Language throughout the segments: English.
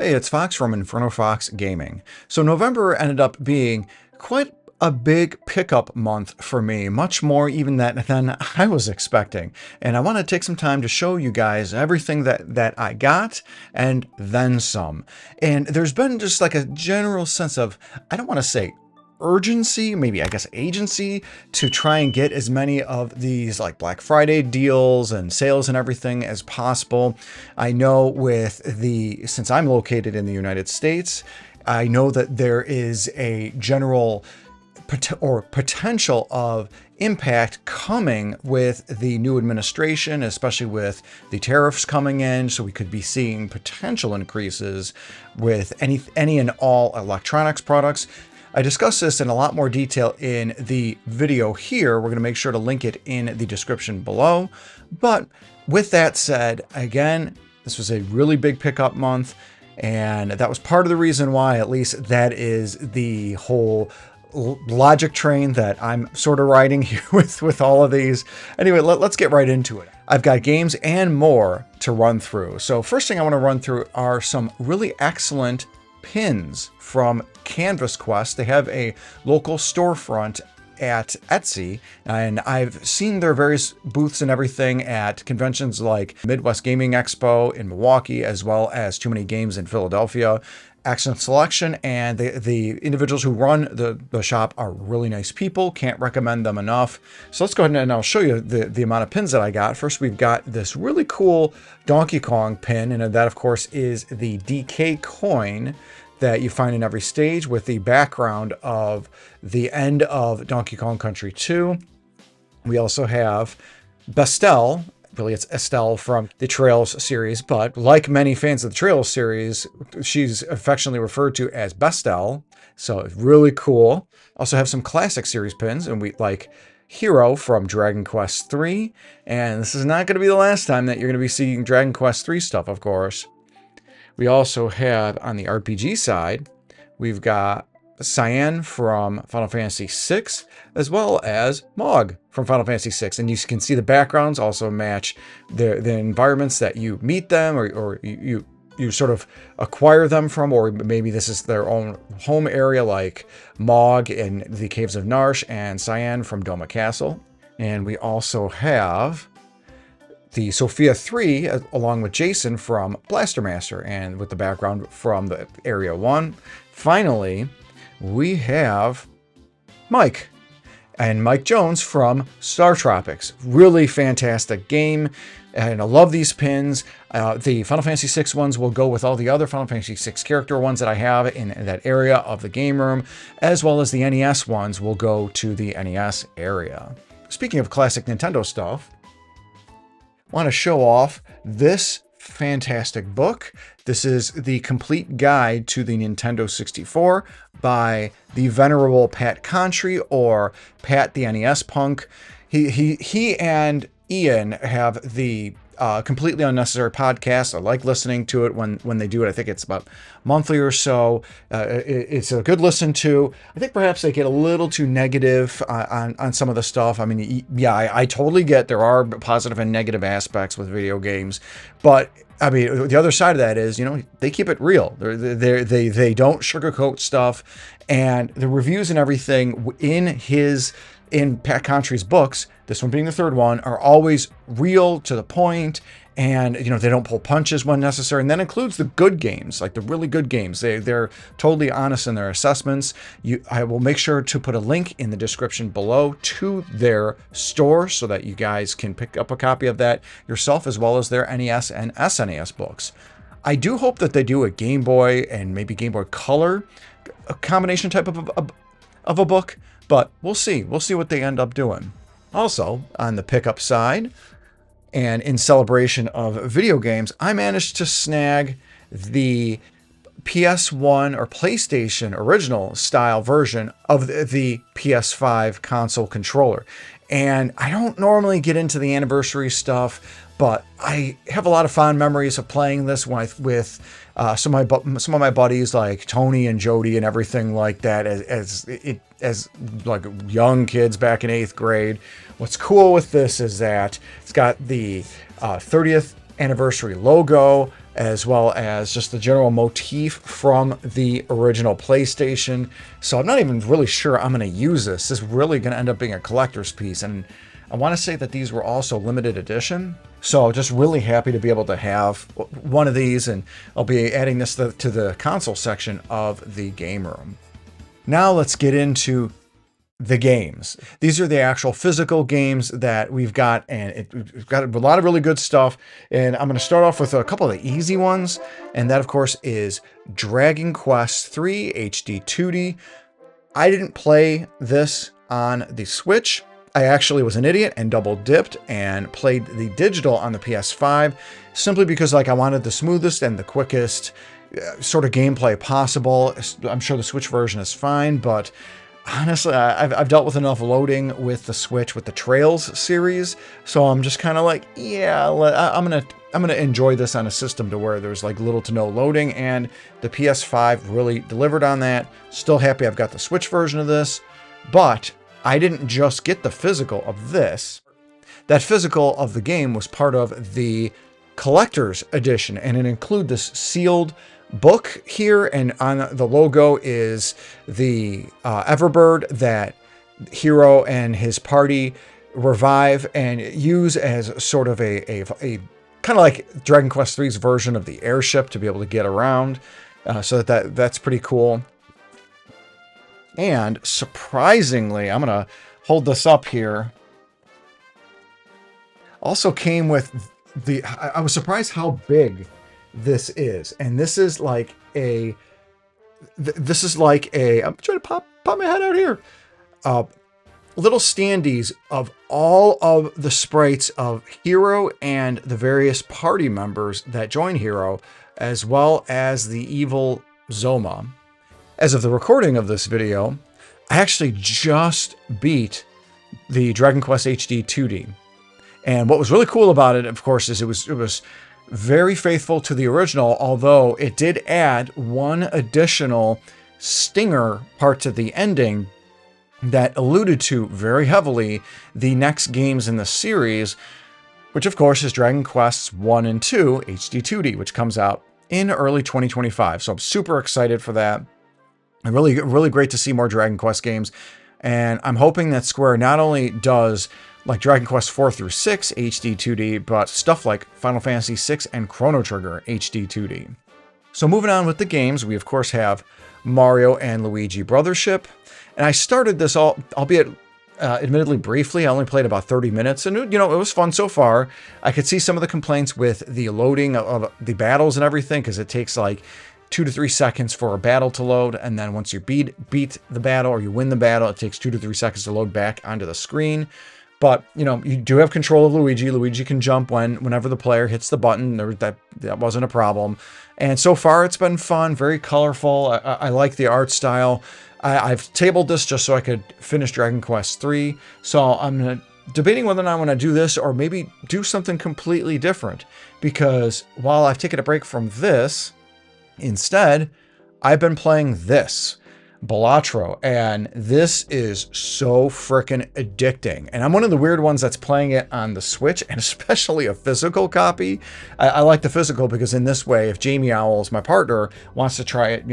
Hey, it's Fox from Inferno Fox Gaming. So November ended up being quite a big pickup month for me, much more even than I was expecting. And I want to take some time to show you guys everything that I got and then some. And there's been just like a general sense of, I don't want to say urgency, maybe I guess agency, to try and get as many of these like Black Friday deals and sales and everything as possible. I know since I'm located in the United States, I know that there is a general potential of impact coming with the new administration, especially with the tariffs coming in. So we could be seeing potential increases with any and all electronics products. I discuss this in a lot more detail in the video here. We're going to make sure to link it in the description below. But with that said, again, this was a really big pickup month, and that was part of the reason why, at least that is the whole logic train that I'm sort of riding here with all of these. Anyway, let's get right into it. I've got games and more to run through. So first thing I want to run through are some really excellent pins from Canvas Quest. They have a local storefront at Etsy, and I've seen their various booths and everything at conventions like Midwest Gaming Expo in Milwaukee, as well as Too Many Games in Philadelphia. Excellent selection, and the individuals who run the shop are really nice people. Can't recommend them enough. So let's go ahead and I'll show you the amount of pins that I got. First, we've got this really cool Donkey Kong pin, and that, of course, is the DK coin that you find in every stage with the background of the end of Donkey Kong Country 2. We also have Bestel. Really, it's Estelle from the Trails series, but like many fans of the Trails series, she's affectionately referred to as Bestel, so really cool. Also have some classic series pins, and we like Hero from Dragon Quest 3, and this is not going to be the last time that you're going to be seeing Dragon Quest 3 stuff, of course. We also have, on the RPG side, we've got Cyan from Final Fantasy VI, as well as Mog from Final Fantasy VI. And you can see the backgrounds also match the environments that you meet them, or you sort of acquire them from, or maybe this is their own home area, like Mog in the Caves of Narsh and Cyan from Doma Castle. And we also have the Sophia 3, along with Jason from Blaster Master, and with the background from the Area 1. Finally, we have Mike, and Mike Jones from Star Tropics. Really fantastic game, and I love these pins. The Final Fantasy VI ones will go with all the other Final Fantasy VI character ones that I have in that area of the game room, as well as the NES ones will go to the NES area. Speaking of classic Nintendo stuff, I want to show off this fantastic book. This is the complete guide to the Nintendo 64 by the venerable Pat Contry, or Pat the NES Punk. He and Ian have the Completely Unnecessary podcast. I like listening to it when they do it. I think it's about monthly or so. It's a good listen to. I think perhaps they get a little too negative on some of the stuff. I mean, yeah, I totally get there are positive and negative aspects with video games, but I mean, the other side of that is, they keep it real. They don't sugarcoat stuff, and the reviews and everything in Pat Contry's books, this one being the third one, are always real, to the point, and they don't pull punches when necessary. And that includes the good games, like the really good games. They're totally honest in their assessments. I will make sure to put a link in the description below to their store so that you guys can pick up a copy of that yourself, as well as their NES and SNES books. I do hope that they do a Game Boy and maybe Game Boy Color, a combination type of a book, but we'll see. We'll see what they end up doing. Also, on the pickup side, and in celebration of video games, I managed to snag the PS1 or PlayStation original style version of the PS5 console controller. And I don't normally get into the anniversary stuff, but I have a lot of fond memories of playing this with some of my buddies like Tony and Jody and everything like that as like young kids back in 8th grade. What's cool with this is that it's got the 30th anniversary logo, as well as just the general motif from the original PlayStation. So I'm not even really sure I'm going to use this. This is really going to end up being a collector's piece. And I want to say that these were also limited edition. So just really happy to be able to have one of these, and I'll be adding this to the console section of the game room. Now let's get into the games. These are the actual physical games that we've got, and we've got a lot of really good stuff. And I'm going to start off with a couple of the easy ones, and that of course is Dragon Quest III HD 2D. I didn't play this on the Switch. I actually was an idiot and double dipped and played the digital on the PS5 simply because I wanted the smoothest and the quickest sort of gameplay possible. I'm sure the Switch version is fine, but honestly, I've dealt with enough loading with the Switch with the Trails series, so I'm just kind of like, yeah, I'm gonna enjoy this on a system to where there's like little to no loading, and the PS5 really delivered on that. Still happy I've got the Switch version of this, but I didn't just get the physical of this. That physical of the game was part of the collector's edition, and it includes this sealed book here, and on the logo is the Everbird that Hero and his party revive and use as sort of a kind of like Dragon Quest III's version of the airship to be able to get around. So that's pretty cool. And surprisingly, I'm gonna hold this up here. Also came with I was surprised how big this is, and this is like I'm trying to pop my head out here. Little standees of all of the sprites of Hero and the various party members that join Hero, as well as the evil Zoma. As of the recording of this video, I actually just beat the Dragon Quest HD 2D. And what was really cool about it, of course, is it was very faithful to the original, although it did add one additional stinger part to the ending that alluded to very heavily the next games in the series, which of course is Dragon Quests 1 and 2 HD 2D, which comes out in early 2025. So I'm super excited for that. And really great to see more Dragon Quest games. And I'm hoping that Square not only does like Dragon Quest 4 through 6 HD 2D, but stuff like Final Fantasy 6 and Chrono Trigger HD 2D. So moving on with the games, we of course have Mario and Luigi Brothership. And I started this albeit admittedly briefly. I only played about 30 minutes, and it was fun so far. I could see some of the complaints with the loading of the battles and everything, because it takes like 2 to 3 seconds for a battle to load, and then once you beat the battle or you win the battle, it takes 2 to 3 seconds to load back onto the screen. But you do have control of Luigi. Luigi can jump whenever the player hits the button. That wasn't a problem. And so far it's been fun, very colorful. I like the art style. I've tabled this just so I could finish Dragon Quest III. So I'm debating whether or not I want to do this or maybe do something completely different. Because while I've taken a break from this, instead, I've been playing this, Balatro, and this is so freaking addicting. And I'm one of the weird ones that's playing it on the Switch, and especially a physical copy. I like the physical because in this way, if Jamie Owls, my partner, wants to try it,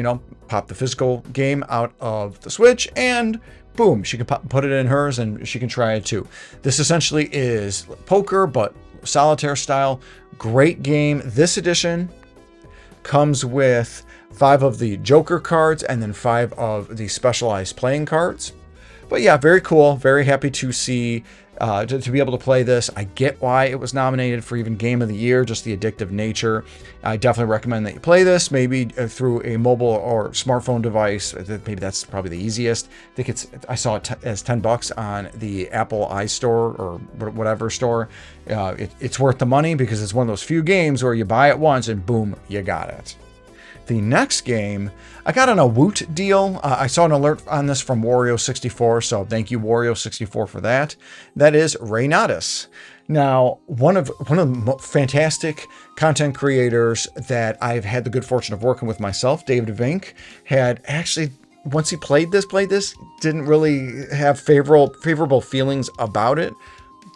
pop the physical game out of the Switch, and boom, she can put it in hers and she can try it too. This essentially is poker, but solitaire style. Great game. This edition comes with 5 of the Joker cards and then 5 of the specialized playing cards. But yeah, very cool. Very happy to see, to be able to play this. I get why it was nominated for even Game of the Year, just the addictive nature. I definitely recommend that you play this, maybe through a mobile or smartphone device. Maybe that's probably the easiest. I think I saw it as $10 on the Apple iStore or whatever store. It's worth the money because it's one of those few games where you buy it once and boom, you got it. The next game, I got on a Woot deal. I saw an alert on this from Wario64, so thank you Wario64 for that. That is Reynatus. Now, one of the fantastic content creators that I've had the good fortune of working with myself, David DINK, had actually, once he played this, didn't really have favorable feelings about it.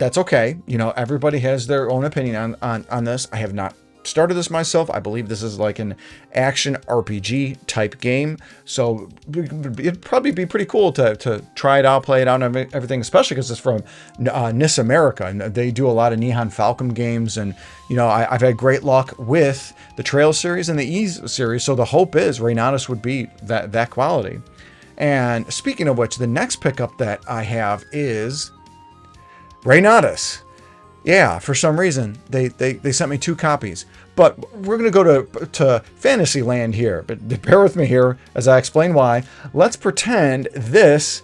that's okay. You know, everybody has their own opinion on this. I have not started this myself. I believe this is like an action RPG type game, so it'd probably be pretty cool to try it out, play it out, and everything, especially because it's from NIS America, and they do a lot of Nihon Falcom games, and you know, I've had great luck with the Trail series and the Ease series, so the hope is Reynatus would be that quality. And speaking of which, the next pickup that I have is Reynatus. Yeah, for some reason, they sent me 2 copies. But we're going to go to Fantasyland here. But bear with me here as I explain why. Let's pretend this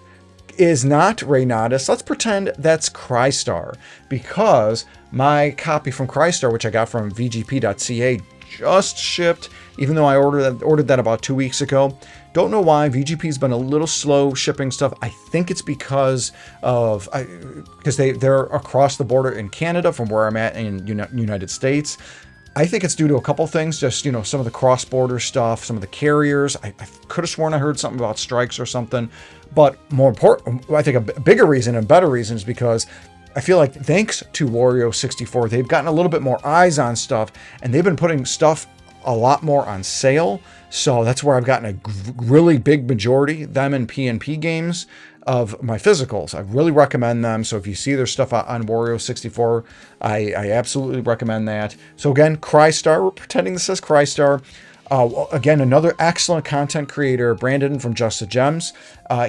is not Reynatus. Let's pretend that's Crystar. Because my copy from Crystar, which I got from VGP.ca, just shipped, even though I ordered that about 2 weeks ago. Don't know why. VGP's been a little slow shipping stuff. I think it's because they're across the border in Canada from where I'm at in United States. I think it's due to a couple things, just, you know, some of the cross-border stuff, some of the carriers. I could have sworn I heard something about strikes or something. But more important, I think a bigger reason and better reason is because I feel like thanks to Wario64, they've gotten a little bit more eyes on stuff, and they've been putting stuff a lot more on sale. So that's where I've gotten a really big majority, them and PNP games, of my physicals. I really recommend them. So if you see their stuff on Wario64, I absolutely recommend that. So again, Crystar, we're pretending this says Crystar. Again, another excellent content creator, Brandon from Just the Gems.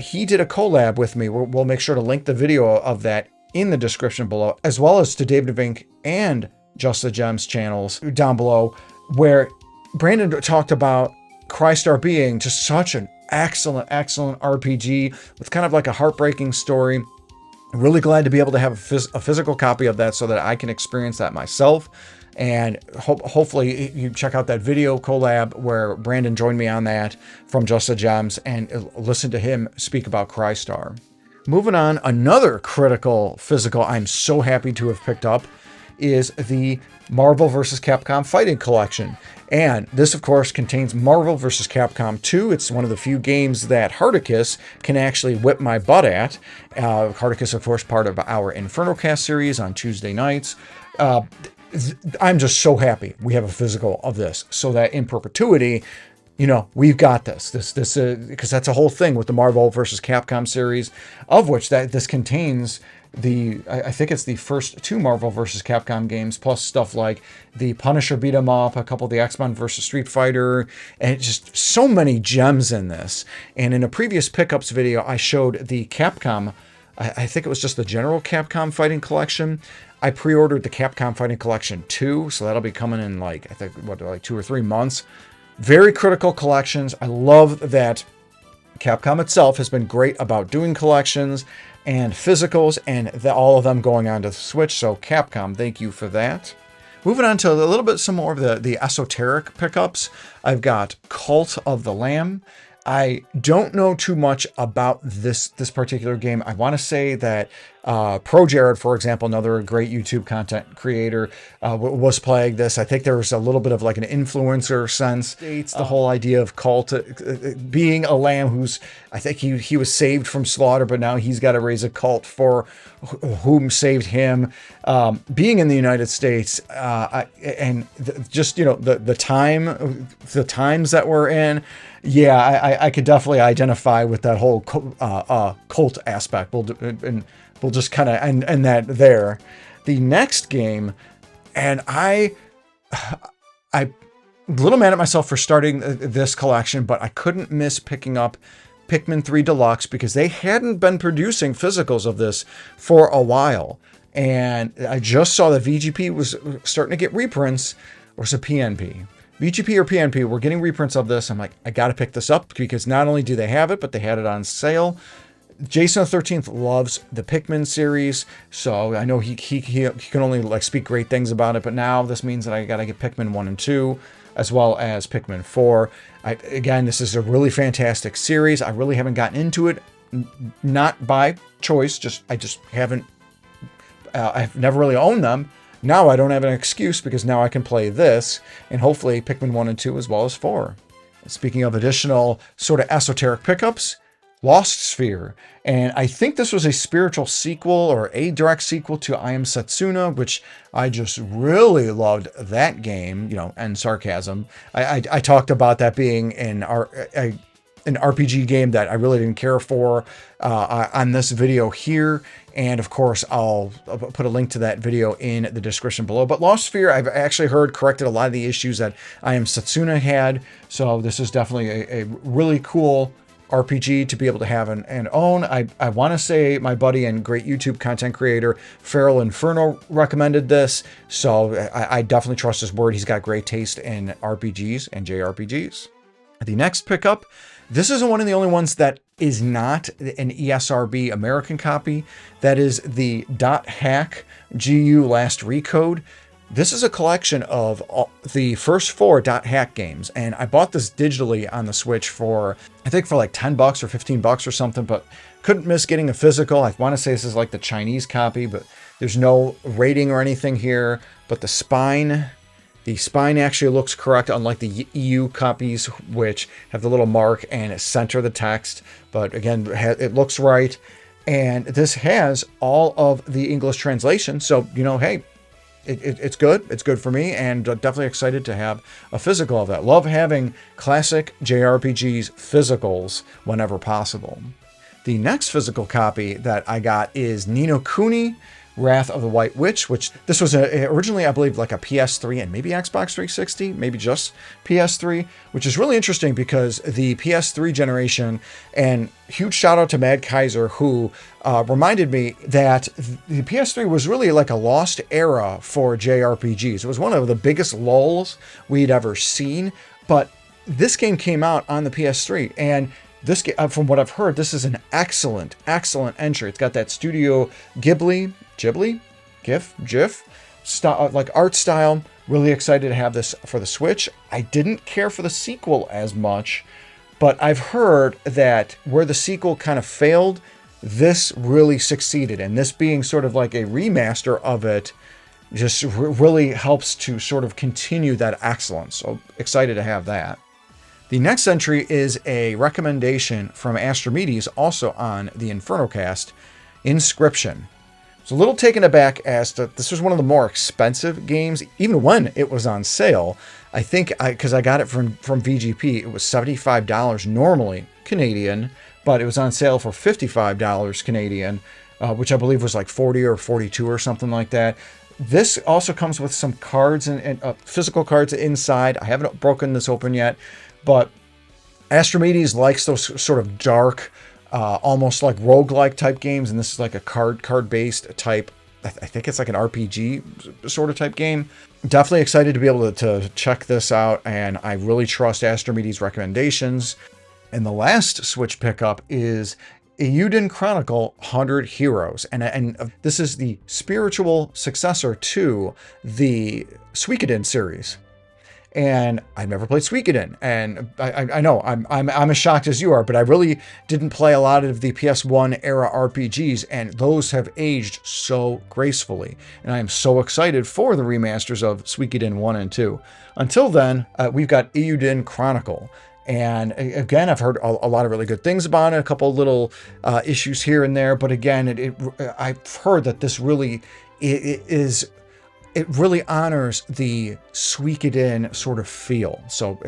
He did a collab with me. We'll make sure to link the video of that in the description below, as well as to David DINK and Just the Gems channels down below, where Brandon talked about Crystar being just such an excellent RPG with kind of like a heartbreaking story. Really glad to be able to have a physical copy of that so that I can experience that myself. And hopefully you check out that video collab where Brandon joined me on that from Just the Gems, and listen to him speak about Crystar. Moving on, another critical physical I'm so happy to have picked up is the Marvel vs. Capcom Fighting Collection. And this, of course, contains Marvel vs. Capcom 2. It's one of the few games that Hardicus can actually whip my butt at. Hardicus, of course, part of our InfernoCast series on Tuesday nights. I'm just so happy we have a physical of this, so that in perpetuity, you know, we've got this because that's a whole thing with the Marvel vs. Capcom series, of which this contains I think it's the first 2 Marvel vs. Capcom games, plus stuff like the Punisher beat 'em up, a couple of the X-Men vs. Street Fighter, and just so many gems in this. And in a previous pickups video, I showed the Capcom, I think it was just the general Capcom Fighting Collection. I pre-ordered the Capcom Fighting Collection 2, so that'll be coming in like 2 or 3 months. Very critical collections. I love that Capcom itself has been great about doing collections and physicals, and all of them going on to the Switch. So Capcom, thank you for that. Moving on to a little bit some more of the esoteric pickups. I've got Cult of the Lamb. I don't know too much about this particular game. I want to say that Pro Jared, for example, another great YouTube content creator, was playing this. I think there was a little bit of like an influencer sense. It's the whole idea of cult being a lamb who's, I think he was saved from slaughter, but now he's got to raise a cult for whom saved him. Being in the United States, just, you know, the times that we're in. Yeah, I could definitely identify with that whole cult aspect. We'll just kind of end that there. The next game, and I'm a little mad at myself for starting this collection, but I couldn't miss picking up Pikmin 3 Deluxe because they hadn't been producing physicals of this for a while. And I just saw that VGP was starting to get reprints, or was it PNP? VGP or PNP were getting reprints of this. I'm like, I got to pick this up because not only do they have it, but they had it on sale. Jason the 13th loves the Pikmin series, so I know he can only like speak great things about it, but now this means that I got to get Pikmin 1 and 2, as well as Pikmin 4. Again, this is a really fantastic series. I really haven't gotten into it, not by choice, I just haven't, I've never really owned them. Now I don't have an excuse because now I can play this, and hopefully Pikmin 1 and 2 as well as 4. Speaking of additional sort of esoteric pickups, Lost Sphere. And I think this was a spiritual sequel or a direct sequel to I Am Setsuna, which I just really loved that game, you know, and sarcasm. I talked about that being an RPG game that I really didn't care for on this video here. And of course, I'll put a link to that video in the description below. But Lost Sphere, I've actually heard corrected a lot of the issues that I Am Setsuna had. So this is definitely a really cool RPG to be able to have and own. I want to say my buddy and great YouTube content creator, Feral Inferno, recommended this. So I definitely trust his word. He's got great taste in RPGs and JRPGs. The next pickup, this is one of the only ones that is not an ESRB American copy. That is the .hack GU Last Recode. This is a collection of the first 4 .hack games, and I bought this digitally on the Switch for, I think for like 10 bucks or 15 bucks or something, but couldn't miss getting a physical. I want to say this is like the Chinese copy, but there's no rating or anything here. But the spine actually looks correct, unlike the EU copies, which have the little mark and center the text. But again, it looks right. And this has all of the English translation. So, you know, hey, it's good. It's good for me, and definitely excited to have a physical of that. Love having classic JRPGs physicals whenever possible. The next physical copy that I got is Ni no Kuni Wrath of the White Witch, which this was originally, I believe, like a PS3 and maybe Xbox 360, maybe just PS3, which is really interesting because the PS3 generation, and huge shout out to Mad Kaiser, who reminded me that the PS3 was really like a lost era for JRPGs. It was one of the biggest lulls we'd ever seen, but this game came out on the PS3, and this game, from what I've heard, this is an excellent entry. It's got that Studio Ghibli GIF style, like art style. Really excited to have this for the Switch. I didn't care for the sequel as much, but I've heard that where the sequel kind of failed, this really succeeded. And this being sort of like a remaster of it just really helps to sort of continue that excellence. So excited to have that. The next entry is a recommendation from Astromedes, also on the InfernoCast, Inscription. So a little taken aback as to this was one of the more expensive games, even when it was on sale. I think because I got it from VGP, it was $75 normally Canadian, but it was on sale for $55 Canadian, which I believe was like 40 or 42 or something like that. This also comes with some cards and physical cards inside. I haven't broken this open yet, but Astromedes likes those sort of dark, almost like roguelike type games, and this is like a card-based type. I think it's like an RPG sort of type game. Definitely excited to be able to check this out, and I really trust Astromedes' recommendations. And the last Switch pickup is Eiyuden Chronicle 100 Heroes, and this is the spiritual successor to the Suikoden series. And I've never played Suikoden, and I know I'm as shocked as you are, but I really didn't play a lot of the PS1 era RPGs, and those have aged so gracefully. And I am so excited for the remasters of Suikoden 1 and 2. Until then, we've got Eiyuden Chronicle. And again, I've heard a lot of really good things about it, a couple little issues here and there, but again, I've heard that this really it really honors the Suikoden sort of feel. So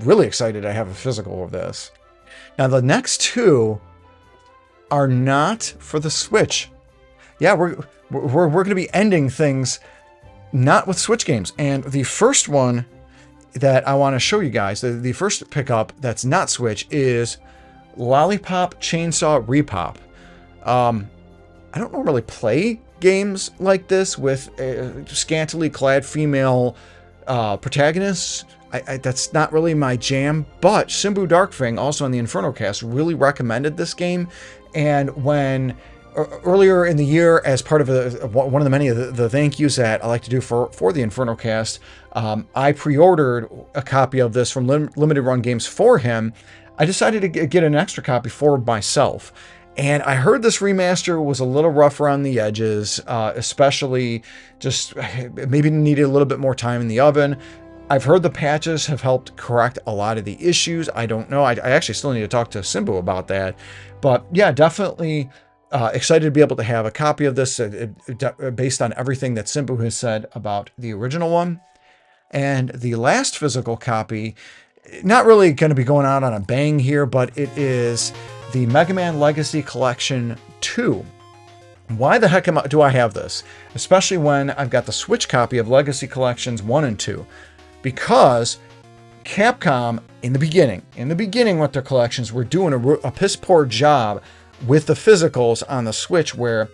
really excited to have a physical of this. Now the next two are not for the Switch. Yeah, we're going to be ending things not with Switch games. And the first one that I want to show you guys, the first pickup that's not Switch, is Lollipop Chainsaw Repop. I don't normally play games like this with scantily clad female protagonists. That's not really my jam, but Simbu Darkfang, also on the InfernoCast, really recommended this game. And when earlier in the year, as part of one of the many of the thank yous that I like to do for the InfernoCast, I pre-ordered a copy of this from Limited Run Games for him. I decided to get an extra copy for myself. And I heard this remaster was a little rough around the edges, especially just maybe needed a little bit more time in the oven. I've heard the patches have helped correct a lot of the issues. I don't know. I actually still need to talk to Simbu about that. But yeah, definitely excited to be able to have a copy of this based on everything that Simbu has said about the original one. And the last physical copy, not really going to be going out on a bang here, but it is the Mega Man Legacy Collection 2. Why the heck do I have this? Especially when I've got the Switch copy of Legacy Collections 1 and 2. Because Capcom, in the beginning with their collections, were doing a piss poor job with the physicals on the Switch, where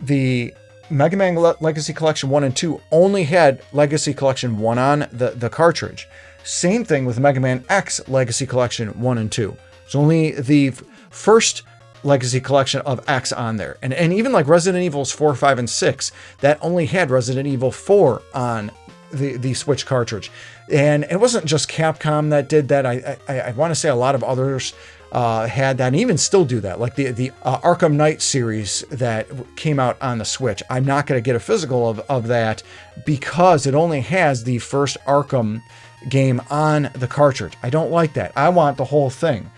the Mega Man Legacy Collection 1 and 2 only had Legacy Collection 1 on the cartridge. Same thing with Mega Man X Legacy Collection 1 and 2. It's only the first Legacy Collection of X on there. And even like Resident Evils 4, 5, and 6, that only had Resident Evil 4 on the Switch cartridge. And it wasn't just Capcom that did that. I want to say a lot of others had that, and even still do that. Like the Arkham Knight series that came out on the Switch. I'm not going to get a physical of that because it only has the first Arkham game on the cartridge. I don't like that. I want the whole thing.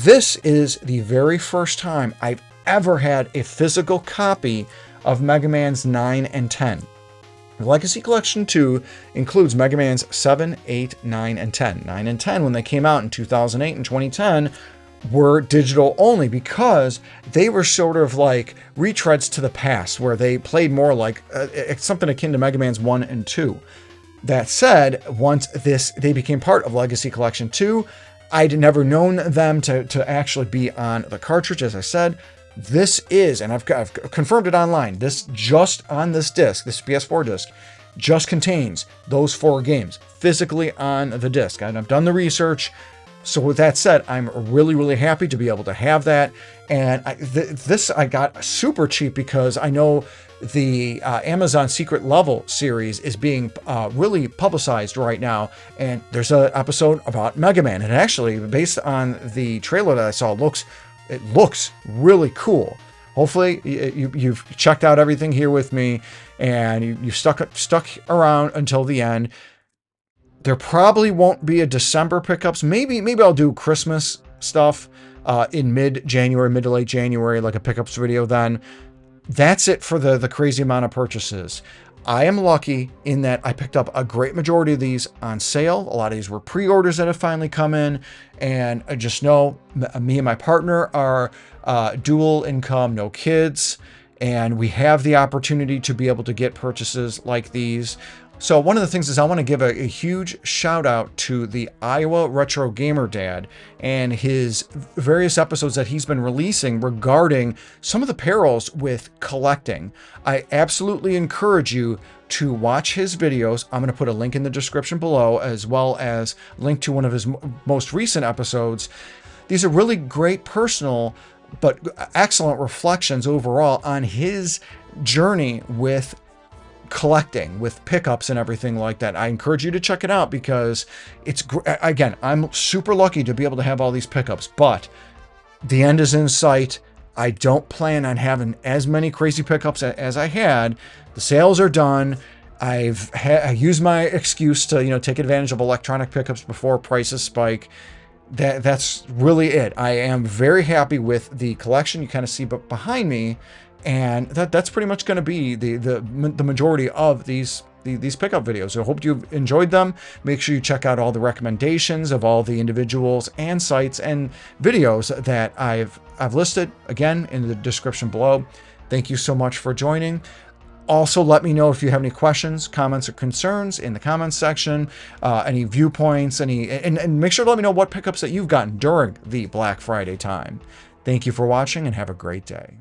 This is the very first time I've ever had a physical copy of Mega Man's 9 and 10. Legacy Collection 2 includes Mega Man's 7, 8, 9, and 10. 9 and 10, when they came out in 2008 and 2010, were digital only because they were sort of like retreads to the past, where they played more like something akin to Mega Man's 1 and 2. That said, once they became part of Legacy Collection 2, I'd never known them to actually be on the cartridge. As I said, this is, and I've confirmed it online, this just on this disc, this PS4 disc, just contains those 4 games physically on the disc. And I've done the research. So with that said, I'm really, really happy to be able to have that. And this I got super cheap because I know the Amazon Secret Level series is being really publicized right now. And there's an episode about Mega Man. And actually, based on the trailer that I saw, it looks really cool. Hopefully you've checked out everything here with me and you've stuck around until the end. There probably won't be a December pickups. Maybe I'll do Christmas stuff in mid-January, mid to late January, like a pickups video then. That's it for the crazy amount of purchases. I am lucky in that I picked up a great majority of these on sale. A lot of these were pre-orders that have finally come in. And I just know me and my partner are dual income, no kids. And we have the opportunity to be able to get purchases like these. So one of the things is I want to give a huge shout out to the Iowa Retro Gamer Dad and his various episodes that he's been releasing regarding some of the perils with collecting. I absolutely encourage you to watch his videos. I'm going to put a link in the description below, as well as link to one of his most recent episodes. These are really great personal but excellent reflections overall on his journey with collecting, with pickups and everything like that. I encourage you to check it out because it's, again, I'm super lucky to be able to have all these pickups, but the end is in sight. I don't plan on having as many crazy pickups as I had. The sales are done. I used my excuse to, take advantage of electronic pickups before prices spike. That's really it. I am very happy with the collection you kind of see behind me. And that's pretty much going to be the majority of these pickup videos. So I hope you've enjoyed them. Make sure you check out all the recommendations of all the individuals and sites and videos that I've listed, again, in the description below. Thank you so much for joining. Also, let me know if you have any questions, comments, or concerns in the comments section, any viewpoints, and make sure to let me know what pickups that you've gotten during the Black Friday time. Thank you for watching and have a great day.